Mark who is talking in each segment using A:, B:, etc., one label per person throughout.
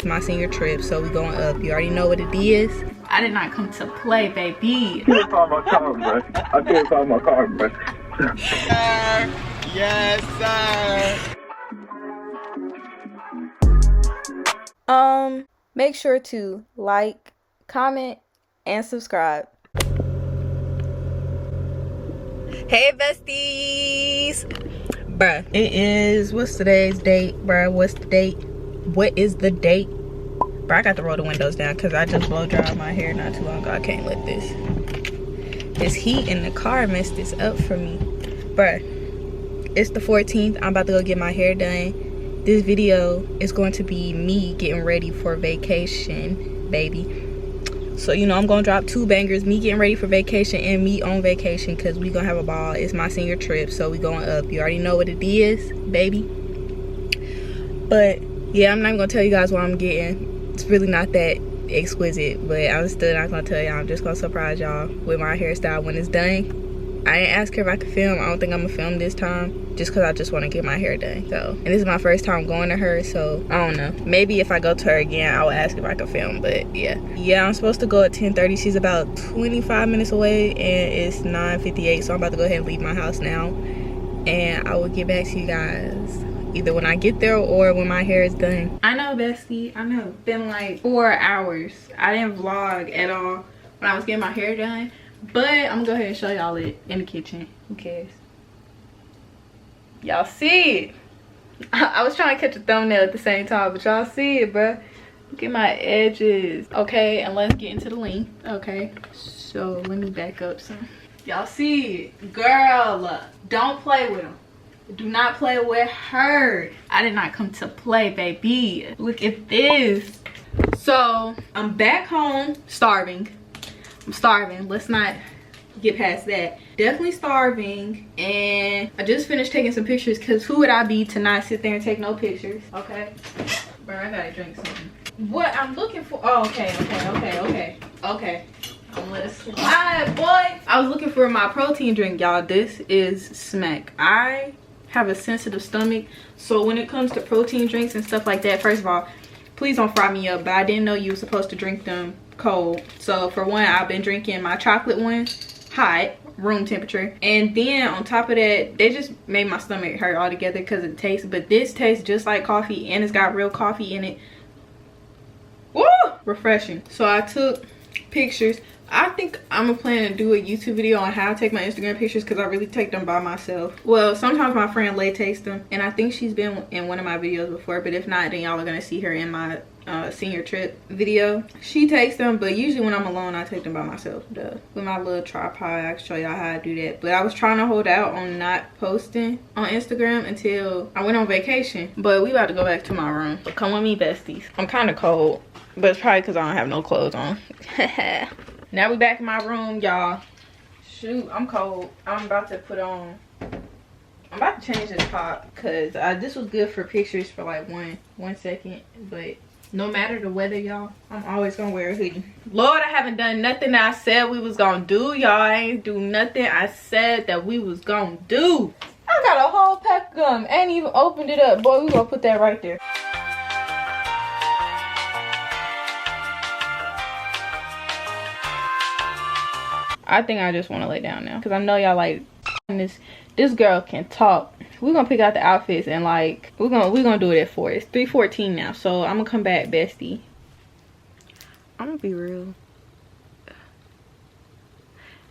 A: my senior trip, so we going up. You already know what it is. I did not come to play, baby.
B: I can't find my car, bro. I can't find my car, bro.
C: Sir. Yes, sir.
A: Make sure to like, comment, and subscribe. Hey, besties. Bruh, it is, what's today's date, bruh? What's the date? What is the date? Bruh, I got to roll the windows down because I just blow dried my hair not too long ago. I can't let this heat in the car mess this up for me. Bruh, it's the 14th. I'm about to go get my hair done. This video is going to be me getting ready for vacation, baby. So, you know, I'm gonna drop 2 bangers, me getting ready for vacation and me on vacation, because we gonna have a ball. It's my senior trip, so we going up. You already know what it is, baby. But yeah, I'm not even gonna tell you guys what I'm getting. It's really not that exquisite, but I'm still not gonna tell y'all. I'm just gonna surprise y'all with my hairstyle when it's done. I didn't ask her if I could film. I don't think I'm gonna film this time, just because I just want to get my hair done. So, and this is my first time going to her, so I don't know. Maybe if I go to her again, I will ask if I could film. But yeah, I'm supposed to go at 10:30. She's about 25 minutes away, and it's 9:58. So I'm about to go ahead and leave my house now, and I will get back to you guys either when I get there or when my hair is done. I know, bestie. I know. It's been like 4 hours. I didn't vlog at all when I was getting my hair done. But I'm gonna go ahead and show y'all it in the kitchen. Who cares? Y'all see it. I was trying to catch a thumbnail at the same time, but y'all see it, bruh. Look at my edges. Okay, and let's get into the length. Okay, so let me back up some. Y'all see it. Girl, don't play with him. Do not play with her. I did not come to play, baby. Look at this. So I'm back home starving. I'm starving. Let's not get past that. Definitely starving. And I just finished taking some pictures, because who would I be to not sit there and take no pictures? Okay. Bro, I gotta drink something. What I'm looking for. Oh, okay. I'm gonna let it slide, boy. I was looking for my protein drink, y'all. This is smack. I have a sensitive stomach, so when it comes to protein drinks and stuff like that, first of all, please don't fry me up, but I didn't know you were supposed to drink them cold. So for one, I've been drinking my chocolate one hot, room temperature, and then on top of that, they just made my stomach hurt altogether because of the taste. But this tastes just like coffee, and it's got real coffee in it. Woo! Refreshing. So I took pictures. I think I'm gonna plan to do a YouTube video on how to take my Instagram pictures, because I really take them by myself. Well, sometimes my friend Lay takes them, and I think she's been in one of my videos before, but if not, then y'all are gonna see her in my senior trip video. She takes them, but usually when I'm alone, I take them by myself. Duh. With my little tripod, I can show y'all how I do that. But I was trying to hold out on not posting on Instagram until I went on vacation. But we about to go back to my room. So come with me, besties. I'm kind of cold, but it's probably because I don't have no clothes on. Now we back in my room, y'all. Shoot, I'm cold. I'm about to change this top, because this was good for pictures for like one second, but no matter the weather, y'all, I'm always gonna wear a hoodie. Lord, I haven't done nothing that I said we was gonna do, y'all. I ain't do nothing I said that we was gonna do. I got a whole pack of gum, ain't even opened it up. Boy, we gonna put that right there. I think I just want to lay down now, because I know y'all like this girl can talk. We're gonna pick out the outfits, and like we're gonna do it at 4. It's 3:14 now, so I'm gonna come back, bestie. I'm gonna be real.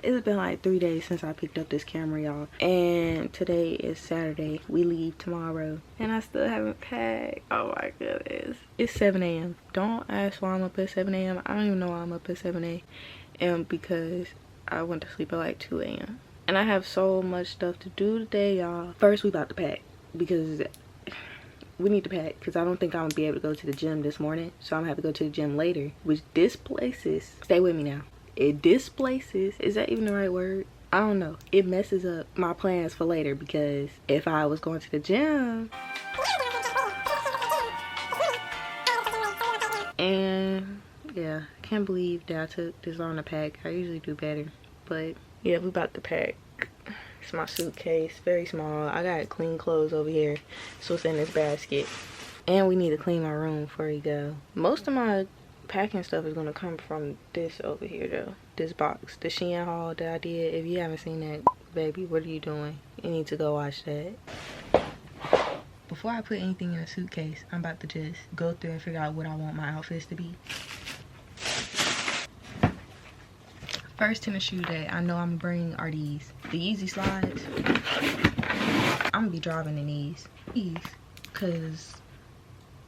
A: It's been like 3 days since I picked up this camera, y'all, and today is Saturday. We leave tomorrow, and I still haven't packed. Oh my goodness. It's 7 a.m. Don't ask why I'm up at 7 a.m. I don't even know why I'm up at 7 a.m. because I went to sleep at like 2 a.m. and I have so much stuff to do today, y'all. First, we about to pack, because we need to pack, because I don't think I'm gonna be able to go to the gym this morning, so I'm gonna have to go to the gym later, which displaces, stay with me now, it displaces, is that even the right word? I don't know. It messes up my plans for later, because if I was going to the gym and yeah, can't believe that I took this long to pack. I usually do better, but yeah, we about to pack. It's my suitcase, very small. I got clean clothes over here, so it's in this basket. And we need to clean my room before we go. Most of my packing stuff is gonna come from this over here though. This box, the Shein haul that I did. If you haven't seen that, baby, what are you doing? You need to go watch that. Before I put anything in a suitcase, I'm about to just go through and figure out what I want my outfits to be. First tennis shoe that I know I'm gonna bring are these. The Yeezy slides. I'm gonna be driving in these. Cause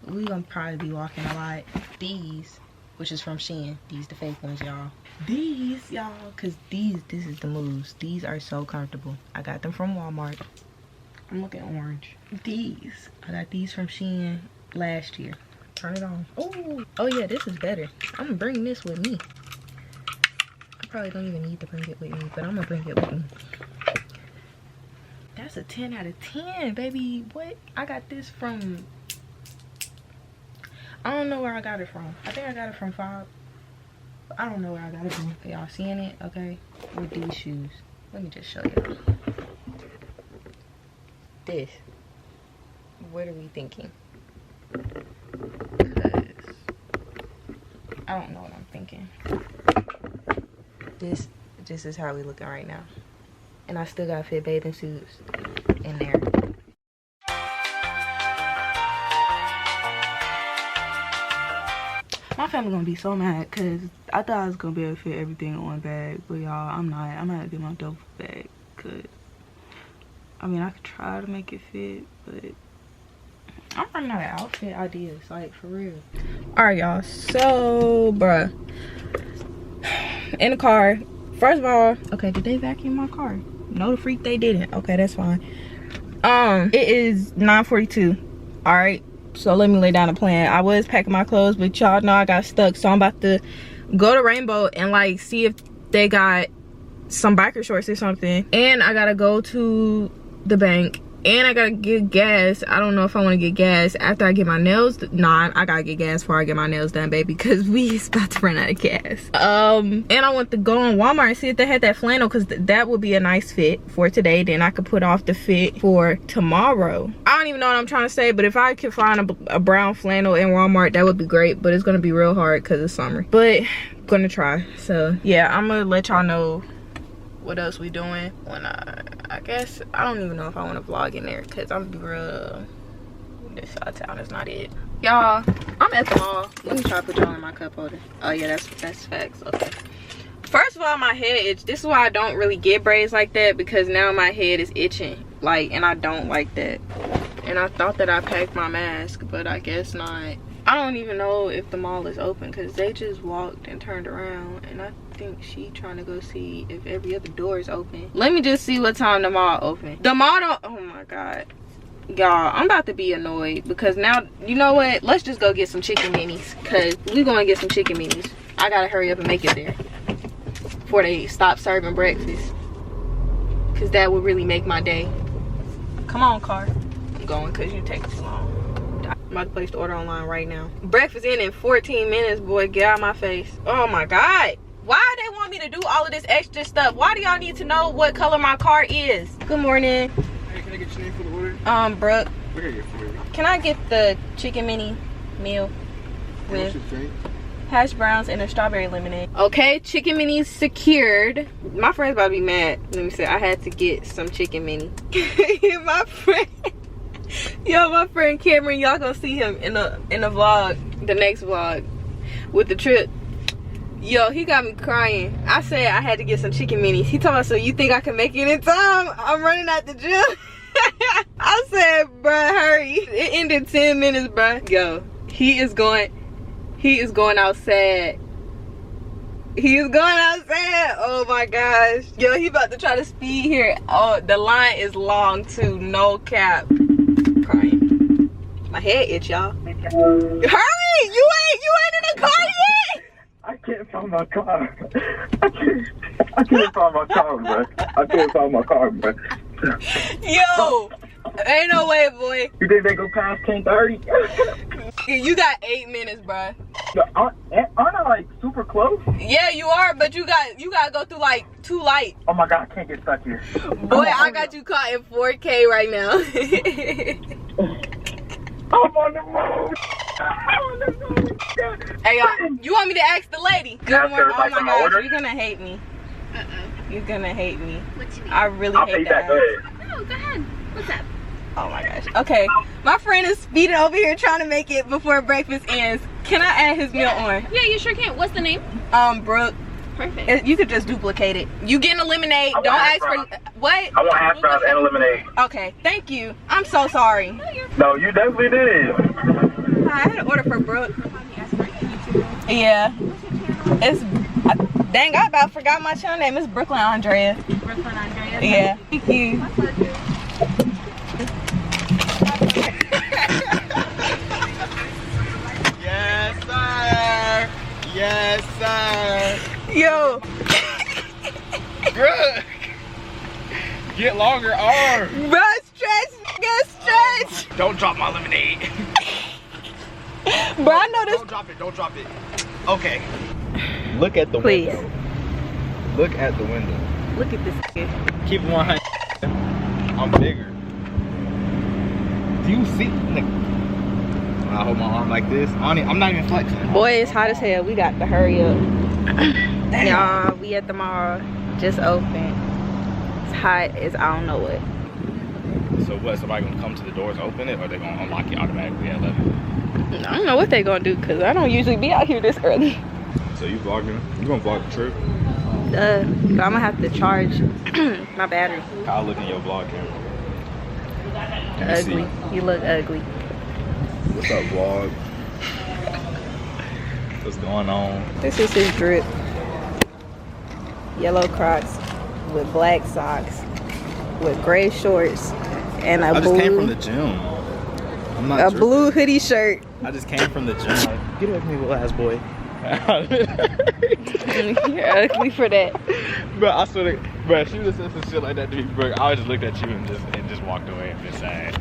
A: we gonna probably be walking a lot. These, which is from Shein. These the fake ones, y'all. These, y'all, cause this is the moves. These are so comfortable. I got them from Walmart. I'm looking orange. These, I got these from Shein last year. Turn it on. Oh yeah, this is better. I'm gonna bring this with me. I probably don't even need to bring it with me, but I'm gonna bring it with me. That's a 10 out of 10, baby. What? I got this from, I don't know where I got it from. I think I got it from Fob. I don't know where I got it from. Y'all seeing it? Okay. With these shoes. Let me just show y'all. This. What are we thinking? Because I don't know what I'm thinking. This is how we looking right now. And I still gotta fit bathing suits in there. My family gonna be so mad because I thought I was gonna be able to fit everything in one bag, but y'all, I'm not. I'm gonna have to get my double bag because I mean I could try to make it fit, but I'm running out of outfit ideas, like for real. Alright y'all, so bruh, in the car, first of all, okay, did they vacuum my car? No, the freak, they didn't. Okay, that's fine. It is 9:42. All right, so let me lay down a plan. I was packing my clothes, but y'all know I got stuck, so I'm about to go to Rainbow and like see if they got some biker shorts or something. And I gotta go to the bank, and I gotta get gas. I don't know if I want to get gas after I get my nails. Nah, I gotta get gas before I get my nails done, baby, because we is about to run out of gas. And I want to go on Walmart and see if they had that flannel, because that would be a nice fit for today. Then I could put off the fit for tomorrow. I don't even know what I'm trying to say, but if I could find a brown flannel in Walmart, that would be great, but it's gonna be real hard because it's summer, but I'm gonna try. So yeah, I'm gonna let y'all know what else we doing when I guess I don't even know if I want to vlog in there, because I'm gonna be real, this side of town is not it, y'all. I'm at the mall. Let me try to put y'all in my cup holder. Oh yeah, that's facts. Okay, first of all, my head itch. This is why I don't really get braids like that, because now my head is itching, like, and I don't like that. And I thought that I packed my mask, but I guess not. I don't even know if the mall is open, because they just walked and turned around, and I think she trying to go see if every other door is open. Let me just see what time the mall open. The mall don't, oh my god, y'all, I'm about to be annoyed, because now, you know what, let's just go get some chicken minis, because we gonna get some chicken minis. I gotta hurry up and make it there before they stop serving breakfast, because that would really make my day. Come on, car. I'm going because you take too long. I'm about to place the order online right now. Breakfast in 14 minutes, boy. Get out of my face. Oh my god, why they want me to do all of this extra stuff? Why do y'all need to know what color my car is? Good morning.
C: Hey, can I get your name for the order?
A: Brooke.
C: What can I get for you?
A: Can I get the chicken mini meal with
C: What's your drink?
A: hash browns and a strawberry lemonade? Okay, chicken minis secured. My friend's about to be mad. Let me see, I had to get some chicken mini. My friend, yo, my friend Cameron, y'all gonna see him in the vlog, the next vlog with the trip. Yo, he got me crying. I said I had to get some chicken minis. He told me, so you think I can make it in time? I'm running out the gym. I said, bruh, hurry. It ended 10 minutes, bruh. Yo, he is going outside. He is going outside. Oh my gosh. Yo, he about to try to speed here. Oh, the line is long too, no cap. Crying. My head itch, y'all. Hurry! You ain't in the car yet!
B: I can't find my car. I can't find my car, bro. I can't find my car, bro.
A: Yo, ain't no way, boy.
B: You think they go past 10:30?
A: You got 8 minutes, bruh.
B: Aren't I like super close?
A: Yeah, you are, but you gotta go through like 2 lights.
B: Oh my god, I can't get stuck here.
A: Boy, I got you caught in 4K right now.
B: I'm on the move. I'm on the move.
A: Hey, y'all, you want me to ask the lady? Good
B: Ask her
A: morning.
B: if
A: Oh
B: I
A: my
B: can
A: gosh,
B: order.
A: you're gonna hate me. You're gonna hate me.
D: What you mean?
A: I really
B: I'll
A: hate
B: pay
A: that.
B: that. Go ahead.
D: No, go ahead. What's up?
A: Oh my gosh. Okay, my friend is speeding over here trying to make it before breakfast ends. Can I add his meal on?
D: Yeah, you sure can. What's the name?
A: Brooke.
D: Perfect.
A: You could just duplicate it. You getting a lemonade?
B: I want
A: Don't ask
B: hash
A: for
B: browns.
A: what?
B: I want hash browns and a lemonade.
A: Okay, thank you. I'm so sorry.
B: No, you definitely did.
A: I had an order for Brooke. Yeah. It's dang, I about forgot my channel name. It's Brooklynn Andrea.
D: Brooklynn Andrea.
A: Yeah. Thank you.
D: My pleasure.
C: Yes, sir. Yes, sir.
A: Yo.
C: Brooke. Get longer arms.
A: Bro, stretch, get stretch.
C: Don't drop my lemonade.
A: Bro, I know this.
C: Don't drop it. Don't drop it. Okay. Look at the
A: Please.
C: window. Look at the window.
A: Look at this kid.
C: Keep it 100. I'm bigger. Do you see? Like, when I hold my arm like this, I'm not even flexing.
A: Boy, it's hot as hell. We got to hurry up. Y'all, we at the mall. Just open. It's hot as I don't know what.
C: So what? Somebody gonna come to the doors, open it, or they gonna unlock it automatically at 11?
A: I don't know what they gonna do because I don't usually be out here this early.
C: So you vlogging? You gonna vlog the trip?
A: I'm gonna have to charge my battery.
C: I'll look in your vlog camera. Let me
A: Ugly.
C: see.
A: You look ugly.
C: What's up, vlog? What's going on?
A: This is his drip. Yellow Crocs with black socks with gray shorts and a
C: I just
A: blue
C: came from the gym. I'm not tripping.
A: blue hoodie shirt.
C: I just came from the gym. Get away from me, little ass boy.
A: You're ugly for that.
C: Bro, I swear to, bro, she would have said some shit like that to me, bro. I would just looked at you and just walked away and been sad.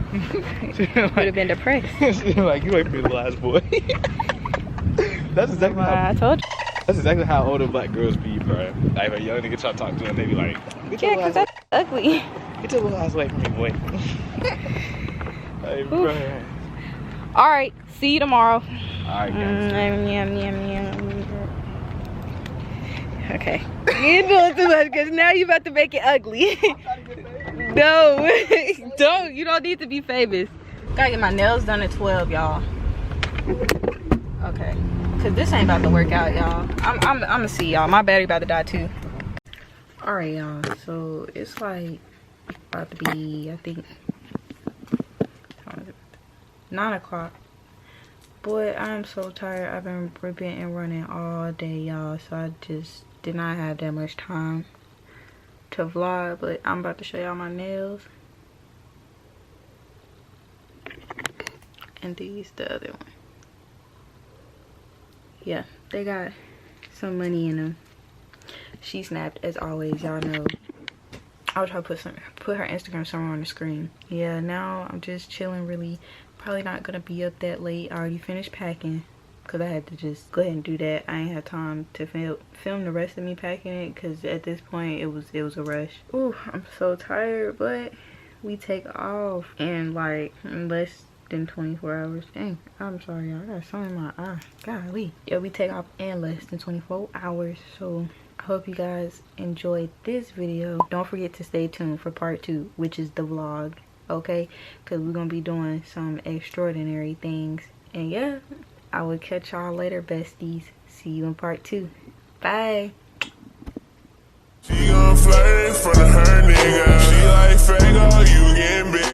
C: She
A: Would have been depressed.
C: she like, you ain't be the last boy. That's exactly
A: Well, I
C: how.
A: told you.
C: That's exactly how older black girls be, bro. Like, if a young nigga try to talk to them, they be like, get your
A: Yeah,
C: little
A: because
C: ass,
A: that's ugly.
C: get your little ass away from me, boy. Hey, bro.
A: All right, see you tomorrow.
C: Alright, guys.
A: Okay. You're doing too much because now you about to make it ugly. No, don't. You don't need to be famous. Gotta get my nails done at 12, y'all. Okay. Because this ain't about to work out, y'all. I'm gonna see y'all. My battery about to die too. Alright, y'all. So it's like about to be, I think, 9 o'clock. Boy, I'm so tired. I've been ripping and running all day, y'all. So I just did not have that much time to vlog. But I'm about to show y'all my nails. And these, the other one. Yeah, they got some money in them. She snapped as always, y'all know. I'll try to put her Instagram somewhere on the screen. Yeah, now I'm just chilling, really. Probably not gonna be up that late. I already finished packing because I had to just go ahead and do that. I ain't had time to film the rest of me packing it because at this point it was a rush. Ooh, I'm so tired, but we take off in like less than 24 hours. Dang, I'm sorry, y'all. I got something in my eye. Golly. Yeah, we take off in less than 24 hours. So I hope you guys enjoyed this video. Don't forget to stay tuned for part 2, which is the vlog. Okay, because we're gonna be doing some extraordinary things. And yeah, I will catch y'all later, besties. See you in part 2. Bye.
E: She gon' flirt.